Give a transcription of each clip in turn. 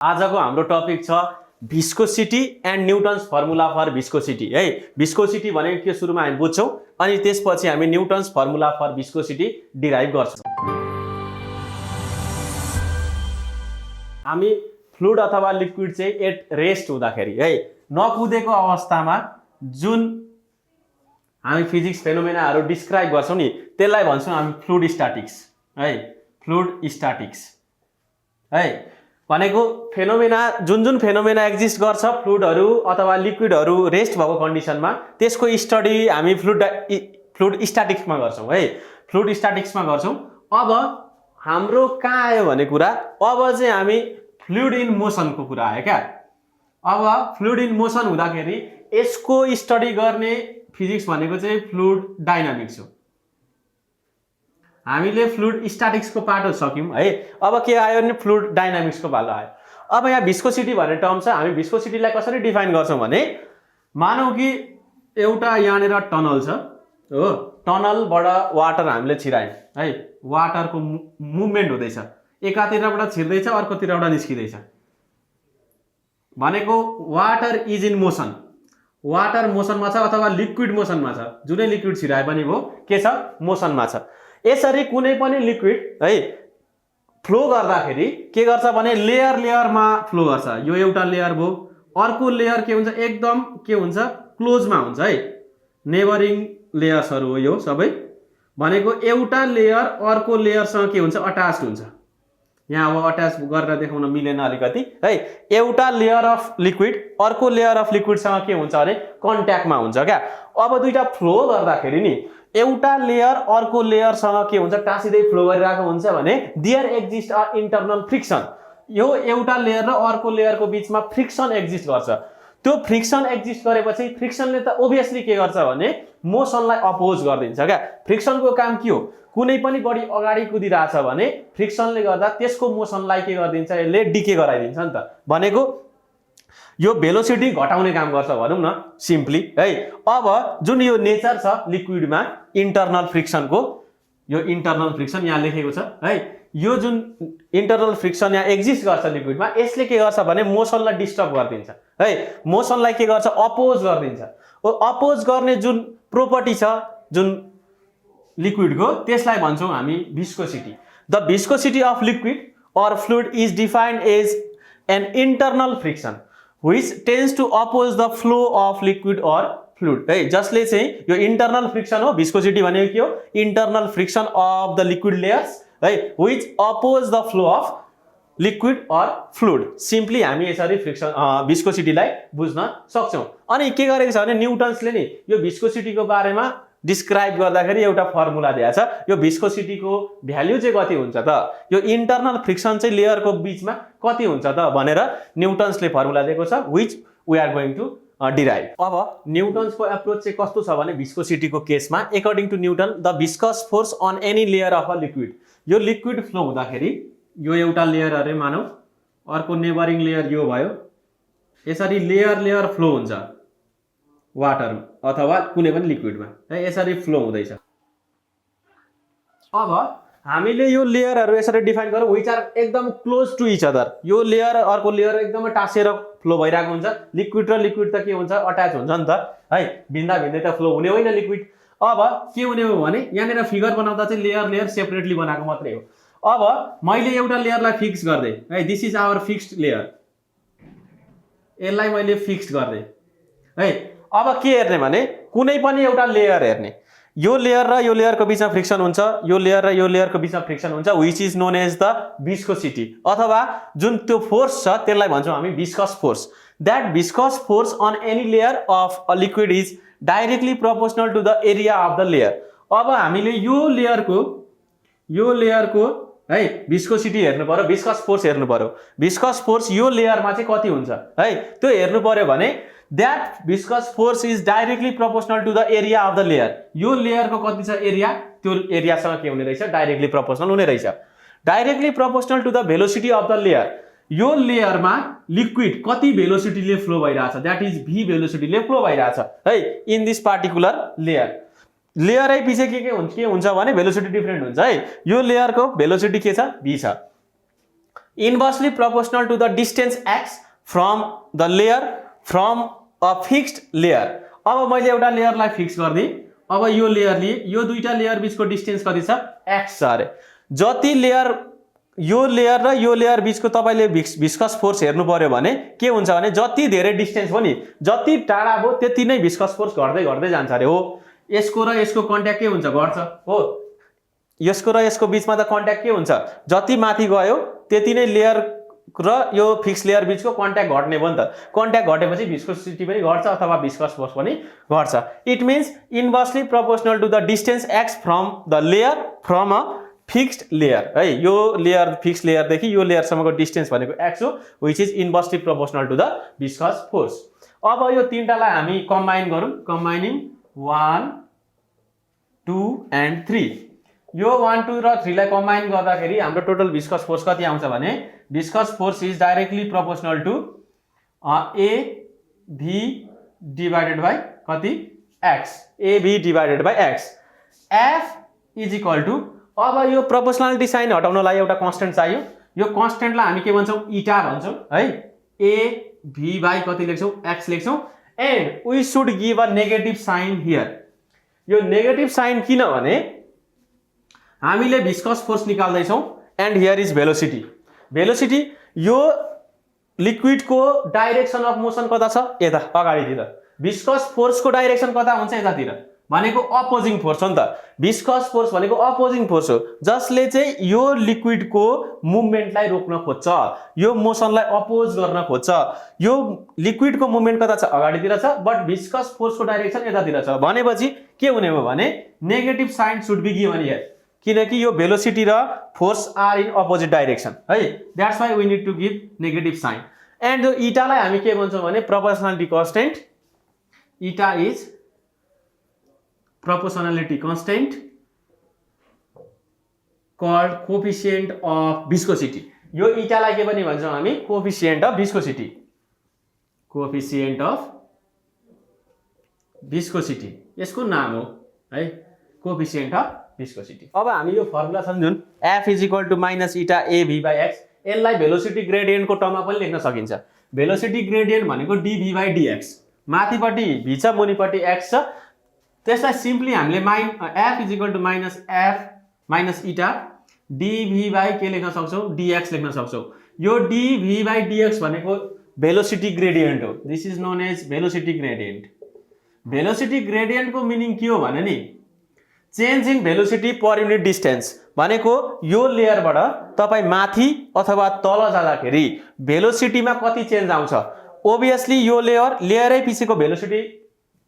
आजको हाम्रो टपिक छ viscosity and Newton's formula for viscosity है। भिस्कोसिटी भनेको के सुरुमा हामी बुझ्छौँ अनि त्यसपछि हामी Newton's formula for viscosity derive गर्छौँ। हामी फ्लुइड अथवा लिक्विड चाहिँ एट रेस्ट हुँदाखेरि है नकुदेको अवस्थामा जुन हामी फिजिक्स फेनोमेनाहरू डिस्क्राइब गर्छौँ नि त्यसलाई भन्छौँ हामी फ्लुइड स्ट्याटिक्स है। फ्लुइड स्ट्याटिक्स है भनेको फेनोमेना जुन फेनोमेना एक्जिस्ट गर्छ फ्लुइडहरू अथवा लिक्विडहरू रेस्ट भएको कन्डिसनमा त्यसको स्टडी हामी फ्लुइड स्ट्याटिक्समा गर्छौँ है। फ्लुइड स्ट्याटिक्समा गर्छौँ। अब हाम्रो कहाँ आयो भने कुरा अब चाहिँ हामी फ्लुइड इन मोसनको कुरा आयो क्या। अब फ्लुइड इन मोसन हुँदाखेरि यसको स्टडी गर्ने फिजिक्स भनेको चाहिँ फ्लुइड डाइनामिक्स हो। हामीले फ्लुइड स्ट्याटिक्सको पार्ट सक्यौँ है। अब के आयो भने फ्लुइड डाइनामिक्सको पालो आयो। अब यहाँ भिस्कोसिटी भन्ने टर्म छ। हामी भिस्कोसिटीलाई कसरी डिफाइन गर्छौँ भने मानौँ कि एउटा यहाँनिर टनल छ हो, टनलबाट वाटर हामीले छिरायौँ है। वाटरको मुभमेन्ट हुँदैछ, एकातिरबाट छिर्दैछ अर्कोतिरबाट निस्किँदैछ भनेको water is in motion. Water मोसनमा छ अथवा लिक्विड मोसनमा छ। जुनै लिक्विड छिराए पनि भयो के छ मोसनमा छ। यसरी कुनै पनि लिक्विड है फ्लो गर्दाखेरि के गर्छ भने लेयर लेयरमा फ्लो गर्छ। यो एउटा लेयर भयो, अर्को लेयर के हुन्छ एकदम के हुन्छ क्लोजमा हुन्छ है। नेबरिङ लेयर्सहरू हो यो सबै भनेको एउटा लेयर अर्को लेयरसँग के हुन्छ अट्याच्ड हुन्छ। यहाँ अब अट्याच गरेर देखाउन मिलेन अलिकति है। एउटा लेयर अफ लिक्विड अर्को लेयर अफ लिक्विडसँग के हुन्छ भने कन्ट्याक्टमा हुन्छ क्या। अब दुईटा फ्लो गर्दाखेरि नि एउटा लेयर अर्को लेयरसँग के हुन्छ टाँसिँदै फ्लो गरिरहेको हुन्छ भने there exist a internal friction. यो एउटा लेयर र अर्को लेयरको बिचमा फ्रिक्सन एक्जिस्ट गर्छ। त्यो फ्रिक्सन एक्जिस्ट गरेपछि फ्रिक्सनले त ओभियसली के गर्छ भने मोसनलाई अपोज गरिदिन्छ क्या। फ्रिक्सनको काम के हो, कुनै पनि बडी अगाडि कुदिरहेछ भने फ्रिक्सनले गर्दा त्यसको मोसनलाई के गरिदिन्छ यसले डिके गराइदिन्छ नि त। भनेको यो भेलोसिटी घटाउने काम गर्छ भनौँ न सिम्पली है। अब जुन यो नेचर छ लिक्विडमा इन्टरनल फ्रिक्सनको, यो इन्टरनल फ्रिक्सन यहाँ लेखेको छ है। यो जुन इन्टरनल फ्रिक्सन यहाँ एक्जिस्ट गर्छ लिक्विडमा यसले के गर्छ भने मोसनलाई डिस्टर्ब गरिदिन्छ है। मोसनलाई के गर्छ अपोज गरिदिन्छ। अपोज गर्ने जुन प्रोपर्टी छ जुन लिक्विडको त्यसलाई भन्छौँ हामी viscosity. The viscosity of liquid or fluid is defined as an internal friction which tends to oppose the flow of liquid or fluid है। जसले चाहिँ यो इन्टरनल फ्रिक्सन हो। भिस्कोसिटी भनेको के हो internal friction of the liquid layers है which oppose the flow of liquid or fluid। Simply हामी यसरी फ्रिक्सन भिस्कोसिटीलाई बुझ्न सक्छौँ। अनि के गरेको छ भने न्युटन्सले नि यो भिस्कोसिटीको बारेमा डिस्क्राइब गर्दाखेरि एउटा फर्मुला दिएको छ। यो भिस्कोसिटीको भ्याल्यु चाहिँ कति हुन्छ त, यो इन्टरनल फ्रिक्सन चाहिँ लेयरको बिचमा कति हुन्छ त भनेर न्युटन्सले फर्मुला दिएको छ which we are going to derive. अब न्युटन्सको एप्रोच चाहिँ कस्तो छ भने भिस्कोसिटीको केसमा according to Newton the viscous force on any layer of a liquid. यो लिक्विड फ्लो हुँदाखेरि यो एउटा लेयर अरे मानौ, अर्को नेबरिङ लेयर यो भयो, यसरी लेयर लेयर फ्लो हुन्छ वाटर अथवा कुनै पनि लिक्विडमा है। यसरी फ्लो हुँदैछ। अब हामीले यो लेयरहरू यसरी डिफाइन गरौँ विच आर एकदम क्लोज टु इच अदर। यो लेयर अर्को लेयर एकदमै टाँसेर फ्लो भइरहेको हुन्छ। लिक्विड र लिक्विड त के हुन्छ अट्याच हुन्छ नि त है। भिन्दा भिन्दै त फ्लो हुने होइन लिक्विड। अब के हुने हो भने यहाँनिर फिगर बनाउँदा चाहिँ लेयर लेयर सेपरेटली बनाएको मात्रै हो। अब मैले एउटा लेयरलाई फिक्स गर्दै है, this is our fixed layer, यसलाई मैले फिक्स्ड गर्दै है। अब के हेर्ने भने कुनै पनि एउटा लेयर हेर्ने, यो लेयर र यो लेयरको बिचमा फ्रिक्सन हुन्छ, यो लेयर र यो लेयरको बिचमा फ्रिक्सन हुन्छ which is known as the viscosity अथवा जुन त्यो फोर्स छ त्यसलाई भन्छौँ हामी viscous force. That viscous force on any layer of a liquid is directly proportional to the area of the layer. अब हामीले यो लेयरको है भिस्कोसिटी हेर्नु पर्यो, भिस्कस फोर्स हेर्नु पर्यो। भिस्कस फोर्स यो लेयरमा चाहिँ कति हुन्छ है त्यो हेर्नु पर्यो भने that viscous force is directly proportional to the area of the layer। यो लेयरको कति छ एरिया, त्यो एरियासँग के हुने रहेछ डाइरेक्टली प्रोपोर्सनल हुने रहेछ। Directly proportional to the velocity of the layer. यो लेयरमा लिक्विड कति भेलोसिटीले फ्लो भइरहेछ द्याट इज v भेलोसिटीले फ्लो भइरहेछ है इन दिस पार्टिकुलर लेयर। लेयरै पछि के हुन्छ भने भेलोसिटी डिफरेन्ट हुन्छ है। यो लेयरको भेलोसिटी के छ v छ। Inversely proportional to the distance x from the layer from a fixed layer. अब मैले एउटा लेयरलाई फिक्स गर्दिएँ, अब यो लेयर लिए, यो दुईटा लेयर बीचको डिस्टेन्स कति छ x छ अरे। जति लेयर यो लेयर र यो लेयर बीचको तपाईले भिस्कस फोर्स हेर्नु पर्यो भने के हुन्छ भने जति धेरै डिस्टेन्स हो नि, जति टाढा भयो त्यति नै भिस्कस फोर्स घट्दै घट्दै जान्छ अरे। हो, यसको र यसको कन्ट्याक्ट के हुन्छ, घट्छ। हो, यसको र यसको बीचमा त कन्ट्याक्ट के हुन्छ, जति माथि गयो त्यति नै लेयर र यो फिक्स लेयर बीचको कन्ट्याक्ट घट्ने भयो नि त। कन्ट्याक्ट घटेपछि भिस्कोसिटी पनि घट्छ अथवा भिस्कस फोर्स पनि घट्छ। It means inversely proportional to the distance x from the layer from a fixed layer है। यो लेयर फिक्स लेयरदेखि यो लेयरसम्मको डिस्टेन्स भनेको x हो, which is inversely proportional to the viscous force. अब यो तीनटालाई हामी कम्बाइन गरौँ, कम्बाइनिङ 1 2 एन्ड 3। यो 1 2 र 3 लाई कम्बाइन गर्दाखेरि हाम्रो टोटल भिस्कस फोर्स कति आउँछ भने viscous force is directly proportional to a v divided by कति x, a v divided by x। f is equal to, अब यो प्रोपोर्सनालिटी साइन हटाउनलाई एउटा कन्स्टेन्ट चाहियो। यो कन्स्टेन्टलाई हामी के भन्छौँ, इटा भन्छौँ है। a v बाइ कति लेख्छौँ, x लेख्छौँ। And we should give a negative sign here. यो नेगेटिभ साइन किनभने हामीले भिस्कस फोर्स निकाल्दैछौँ and here is velocity. Velocity यो लिक्विडको डाइरेक्सन अफ मोसन कता छ, यता अगाडितिर। भिस्कस फोर्सको डाइरेक्सन कता हुन्छ, यतातिर, भनेको अपोजिङ फोर्स हो नि त। भिस्कस फोर्स भनेको अपोजिङ फोर्स हो जसले चाहिँ यो लिक्विडको मुभमेन्टलाई रोक्न खोज्छ, यो मोसनलाई अपोज गर्न खोज्छ। यो लिक्विडको मुभमेन्ट कता छ, अगाडितिर छ, बट भिस्कस फोर्सको डाइरेक्सन यतातिर छ। भनेपछि के हुने भयो भने negative sign should be given here, किनकि यो भेलोसिटी र force are in opposite direction है। That's why we need to give negative sign. And यो इटालाई हामी के भन्छौँ भने proportionality constant. Eta is proportionality constant called coefficient of viscosity। यो इटालाई के पनि भन्छौँ हामी, coefficient of viscosity. Coefficient of viscosity यसको नाम हो है, कोएफिसिएन्ट अफ विस्कोसिटी। अब हामी यो फर्मुला छन् जुन f is equal to minus eta a v by x, यसलाई भेलोसिटी ग्रेडियन्टको टर्ममा पनि लेख्न सकिन्छ। भेलोसिटी ग्रेडियन्ट भनेको dv बाई dx, माथिपट्टि v छ, मुनिपट्टि x छ। त्यसलाई सिम्पली हामीले f is equal to minus f minus eta dv by के लेख्न सक्छौँ, dx लेख्न सक्छौँ। यो dv बाई dx भनेको भेलोसिटी ग्रेडियन्ट हो। This is known as velocity gradient. Velocity ग्रेडियन्टको मिनिङ के हो भने नि, change in velocity per unit distance. भनेको यो लेयरबाट तपाईँ माथि अथवा तल जाँदाखेरि भेलोसिटीमा कति चेन्ज आउँछ। ओभियसली यो लेयरै पछिको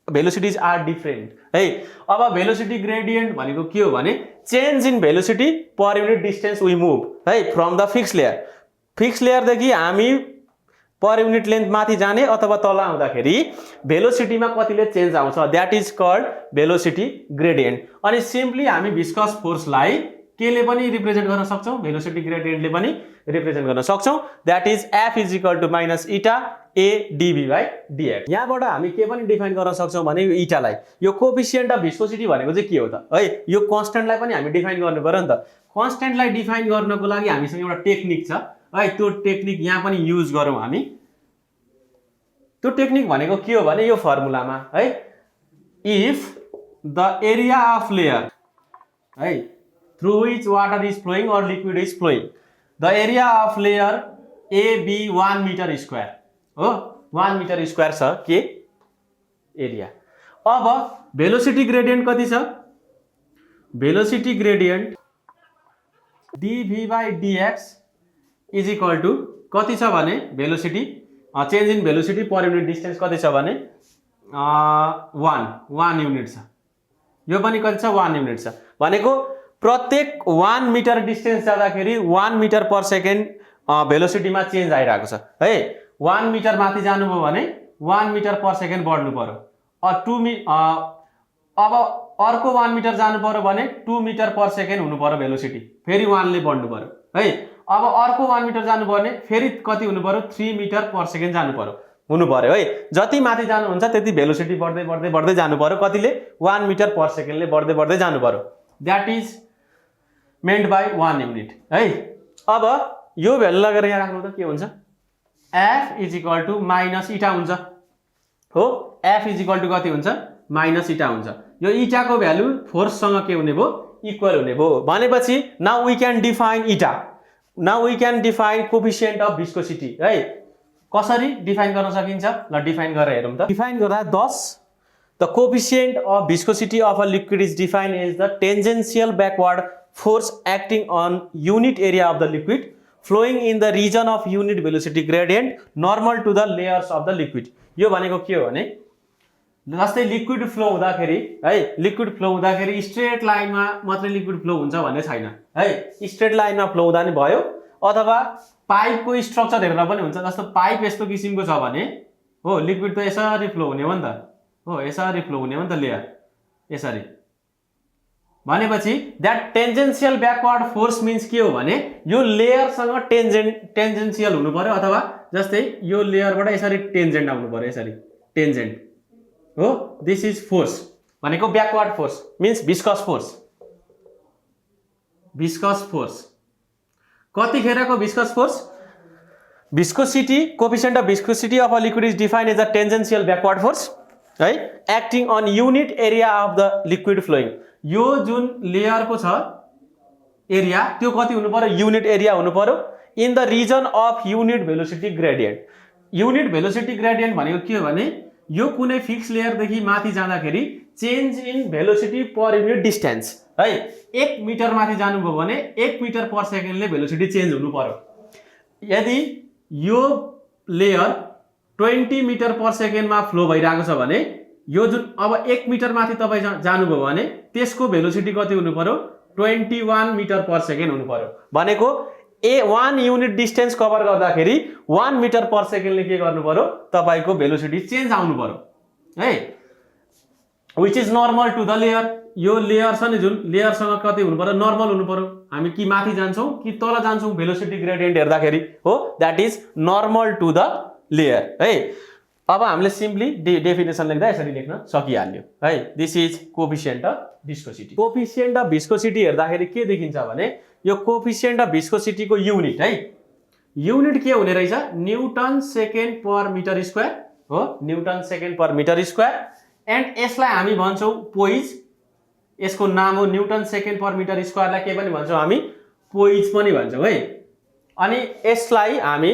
भेलोसिटिज आर डिफरेन्ट है। अब भेलोसिटी ग्रेडियन्ट भनेको के हो भने change in velocity per unit distance we move है from the fix layer. Fix लेयरदेखि हामी पर युनिट लेन्थ माथि जाने अथवा तल आउँदाखेरि भेलोसिटीमा कतिले चेन्ज आउँछ, that is called velocity gradient. अनि सिम्पली हामी भिस्कस फोर्सलाई केले पनि रिप्रेजेन्ट गर्न सक्छौँ, भेलोसिटी ग्रेडियन्टले पनि रिप्रेजेन्ट गर्न सक्छौँ। That is f is equal to minus eta a dv by dx। यहाँबाट हामी के पनि डिफाइन गर्न सक्छौँ भने यो इटालाई, यो कोएफिसिएन्ट अफ भिस्कोसिटी भनेको चाहिँ के हो त है। यो कन्स्टेन्टलाई पनि हामी डिफाइन गर्नु पर्यो नि त। कन्स्टेन्टलाई डिफाइन गर्नको लागि हामीसँग एउटा टेक्निक छ है, त्यो टेक्निक यहाँ पनि युज गरौँ हामी। त्यो टेक्निक भनेको के हो भने यो फर्मुलामा है, if the area of layer है through which water is flowing or liquid is flowing, the area of layer AB 1 meter square हो, 1 meter square छ के एरिया। अब भेलोसिटी ग्रेडियन्ट कति छ, velocity gradient dv by dx is equal to कति छ भने velocity change in velocity per unit distance कति छ भने 1 युनिट छ। यो पनि कति छ, 1 युनिट छ। भनेको प्रत्येक 1 मिटर डिस्टेन्स जाँदाखेरि 1 मिटर पर सेकेन्ड भेलोसिटीमा चेन्ज आइरहेको छ है। 1 मिटर माथि जानुभयो भने 1 मिटर पर सेकेन्ड बढ्नु पर्यो। अब अर्को 1 मिटर जानु पर्यो भने 2 मिटर पर सेकेन्ड हुनु पर्यो भेलोसिटी, फेरि 1 ले बढ्नु पर्यो है। अब अर्को 1 मिटर जानु पर्यो भने फेरि कति हुनु पर्यो, 3 मिटर पर सेकेन्ड जानु पर्यो है। जति माथि जानुहुन्छ त्यति भेलोसिटी बढ्दै बढ्दै बढ्दै जानु पर्यो, कतिले 1 मिटर पर सेकेन्डले बढ्दै बढ्दै जानु पर्यो। That is meant by 1 unit है। अब यो भ्यालु लगेर यहाँ राख्नु त के हुन्छ F is equal to minus eta हुन्छ हो F इज इक्वल टु कति हुन्छ माइनस इटा हुन्छ यो इटाको भ्यालु फोर्ससँग के हुने भयो इक्वल हुने भयो भनेपछि now we can define eta now we can define coefficient of viscosity है कसरी डिफाइन गर्न सकिन्छ ल डिफाइन गरेर हेरौँ त डिफाइन गर्दा 10 the coefficient of viscosity of a liquid is defined as the tangential backward force acting on unit area of the liquid flowing in the region of unit velocity gradient normal to the layers of the liquid यो भनेको के हो भने जस्तै liquid flow हुँदाखेरि है liquid flow हुँदाखेरि straight लाइनमा मात्रै लिक्विड फ्लो हुन्छ भन्ने छैन है स्ट्रेट लाइनमा फ्लो हुँदा नि भयो अथवा पाइपको स्ट्रक्चर हेरेर पनि हुन्छ जस्तो पाइप यस्तो किसिमको छ भने हो लिक्विड त यसरी फ्लो हुने हो नि त हो यसरी फ्लो हुने हो नि त लेयर यसरी भनेपछि द्याट टेन्जेन्शियल ब्याकवर्ड फोर्स मिन्स के हो भने यो लेयरसँग टेन्जेन्शियल हुनु पर्यो अथवा जस्तै यो लेयरबाट यसरी टेन्जेन्ट आउनु पर्यो यसरी टेन्जेन्ट हो दिस इज फोर्स भनेको backward force means viscous force कतिखेरको viscous force viscosity coefficient of viscosity of a liquid is defined as a tangential backward force है acting on unit area of the liquid flowing यो जुन लेयरको छ area त्यो कति हुनु पर्यो युनिट एरिया हुनु पर्यो in the region of unit velocity gradient भनेको के हो भने यो कुनै फिक्स लेयरदेखि माथि जाँदाखेरि change in velocity per unit distance है 1 मिटर माथि जानुभयो भने 1 मिटर पर सेकेन्डले भेलोसिटी चेन्ज हुनु पर्यो यदि यो लेयर 20 मिटर पर सेकेन्डमा फ्लो भइरहेको छ भने यो जुन अब 1 मिटर माथि तपाईँ जानुभयो भने त्यसको भेलोसिटी कति हुनु पर्यो 21 मिटर पर सेकेन्ड हुनु पर्यो भनेको 1 युनिट डिस्टेन्स कभर गर्दाखेरि 1 मिटर पर सेकेन्डले के गर्नु पर्यो तपाईको भेलोसिटी चेन्ज आउनु पर्यो है which is normal to the layer यो लेयर छ नि जुन लेयरसँग कति हुनु पर्यो नर्मल हुनु पर्यो हामी कि माथि जान्छौँ कि तल जान्छौँ भेलोसिटी ग्रेडियन्ट हेर्दाखेरि हो that is normal to the layer है अब हामीले सिम्पली डेफिनेसन लेख्दा यसरी लेख्न सकिहाल्यो है this is coefficient of viscosity coefficient of viscosity हेर्दाखेरि के देखिन्छ भने यो कोफिसिएन्ट अफ भिस्कोसिटीको युनिट है युनिट के हुने रहेछ newton second per metre square हो newton second per metre square and यसलाई हामी भन्छौँ पोइज यसको नाम हो न्युटन सेकेन्ड पर मिटर स्क्वायरलाई के पनि भन्छौँ हामी पोइज पनि भन्छौँ है अनि यसलाई हामी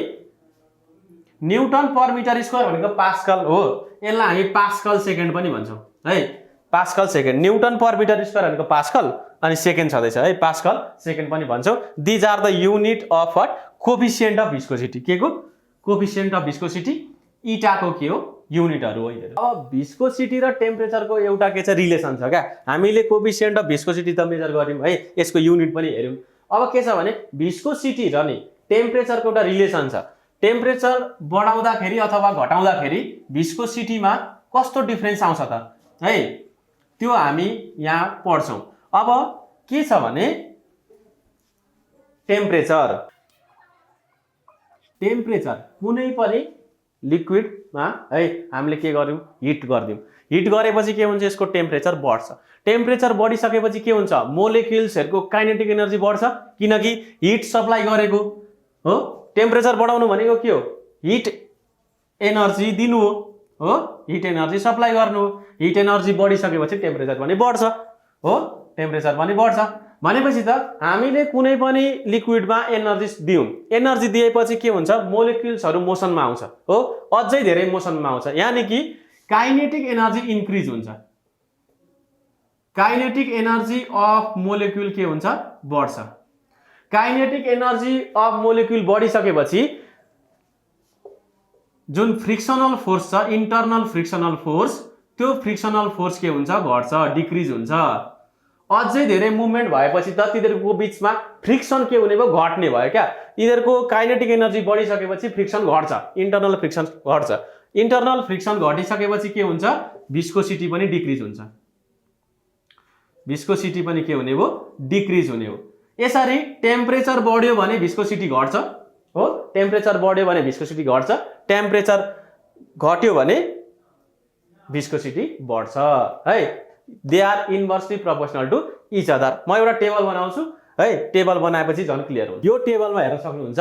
न्युटन पर मिटर स्क्वायर भनेको पास्कल हो यसलाई हामी पास्कल सेकेन्ड पनि भन्छौँ है pascal second newton per metre square भनेको पास्कल अनि सेकेन्ड छँदैछ है पास्कल सेकेन्ड पनि भन्छौँ these are the unit of what coefficient of viscosity के को कोफिसिएन्ट अफ भिस्कोसिटी इटाको के हो युनिटहरु हो यिनीहरु अब भिस्कोसिटी र टेम्परेचरको एउटा के छ रिलेसन छ क्या हामीले कोफिसिएन्ट अफ भिस्कोसिटी त मेजर गर्यौं है यसको युनिट पनि हेर्यौं अब के छ भने भिस्कोसिटी र नि टेम्परेचरको एउटा रिलेसन छ टेम्परेचर बढाउँदाखेरि अथवा घटाउँदाखेरि भिस्कोसिटीमा कस्तो डिफरेन्स आउँछ त है त्यो हामी यहाँ पढ्छौं अब के छ भने टेम्परेचर कुनै पनि लिक्विडमा है हामीले के गर्यौं हिट गर्दियौं हिट गरेपछि के हुन्छ यसको टेम्परेचर बढ्छ टेम्परेचर बढिसकेपछि के हुन्छ मोलिक्युल्सहरुको काइनेटिक एनर्जी बढ्छ किनकि हिट सप्लाई गरेको हो टेम्परेचर बढाउनु भनेको के हो हिट एनर्जी दिनु हो हिट एनर्जी सप्लाई गर्नु हो हिट एनर्जी बढिसकेपछि टेम्परेचर पनि बढ्छ हो टेम्परेचर पनि बढ्छ भनेपछि त हामीले कुनै पनि लिक्विडमा एनर्जी दियौं एनर्जी दिएपछि के हुन्छ मोलिक्युल्सहरु मोसनमा आउँछ हो अझै धेरै मोसनमा आउँछ यानी कि काइनेटिक एनर्जी इन्क्रिज हुन्छ काइनेटिक एनर्जी अफ मोलिक्युल के हुन्छ बढ्छ काइनेटिक एनर्जी अफ मोलिक्युल बढिसकेपछि जुन फ्रिक्सनल फोर्स छ इन्टरनल फ्रिक्सनल फोर्स त्यो फ्रिक्सनल फोर्स के हुन्छ घट्छ डिक्रिज हुन्छ अझै धेरै मुभमेन्ट भएपछि त तिनीहरुको बीचमा फ्रिक्सन के हुने भयो घट्ने भयो क्या तिनीहरुको काइनेटिक एनर्जी बढिसकेपछि फ्रिक्सन घट्छ इन्टरनल फ्रिक्सन घट्छ इन्टरनल फ्रिक्सन घटिसकेपछि के हुन्छ भिस्कोसिटी पनि डिक्रिज हुन्छ भिस्कोसिटी पनि के हुने भयो डिक्रिज हुने हो यसरी टेम्परेचर बढ्यो भने भिस्कोसिटी घट्छ हो टेम्परेचर बढ्यो भने भिस्कोसिटी घट्छ टेम्परेचर घट्यो भने भिस्कोसिटी बढ्छ है they are inversely proportional to each other म एउटा टेबल बनाउँछु है टेबल बनाएपछि झन् क्लियर हुन्छ। यो टेबलमा हेर्न सक्नुहुन्छ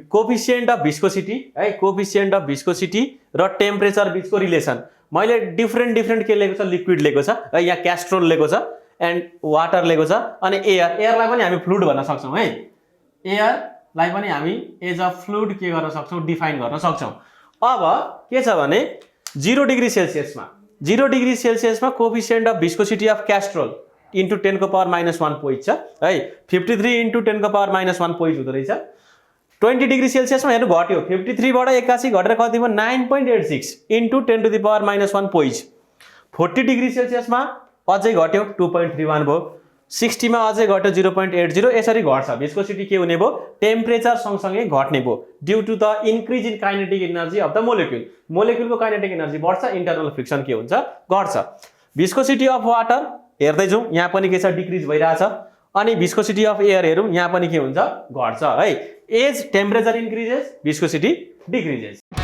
कोफिसिएन्ट अफ भिस्कोसिटी है कोफिसिएन्ट अफ भिस्कोसिटी र टेम्परेचर बिचको रिलेसन मैले डिफ्रेन्ट के लेखेको छ लिक्विड लेखेको छ है यहाँ क्यास्ट्रोल लेखेको छ एन्ड वाटर लेखेको छ अनि एयरलाई पनि हामी फ्लुइड भन्न सक्छौँ है एयरलाई पनि हामी एज अ फ्लुइड के गर्न सक्छौँ डिफाइन गर्न सक्छौँ। अब के छ भने 0 डिग्री सेल्सियसमा coefficient of viscosity of Castrol into 10⁻⁻1 poise छ है 53 इन्टु 10⁻⁻1 पोइज हुँदो रहेछ। 20 डिग्री सेल्सियसमा हेर्नु घट्यो 53 बाट 81 घटेर कति भयो 9.86 इन्टु 10⁻⁻1 पोइज। 40 डिग्री सेल्सियसमा अझै घट्यो 2.31 भयो 60 मा अझै घट्यो 0.80 यसरी घट्छ भिस्कोसिटी के हुने भयो टेम्परेचर सँगसँगै घट्ने भयो due to the increase in kinetic energy of the मोलिक्युलको काइनेटिक एनर्जी बढ्छ इन्टरनल फ्रिक्सन के हुन्छ घट्छ। भिस्कोसिटी अफ वाटर हेर्दै जाउँ यहाँ पनि के छ डिक्रिज भइरहेछ अनि भिस्कोसिटी अफ एयर हेरौँ यहाँ पनि के हुन्छ घट्छ है as temperature increases viscosity decreases.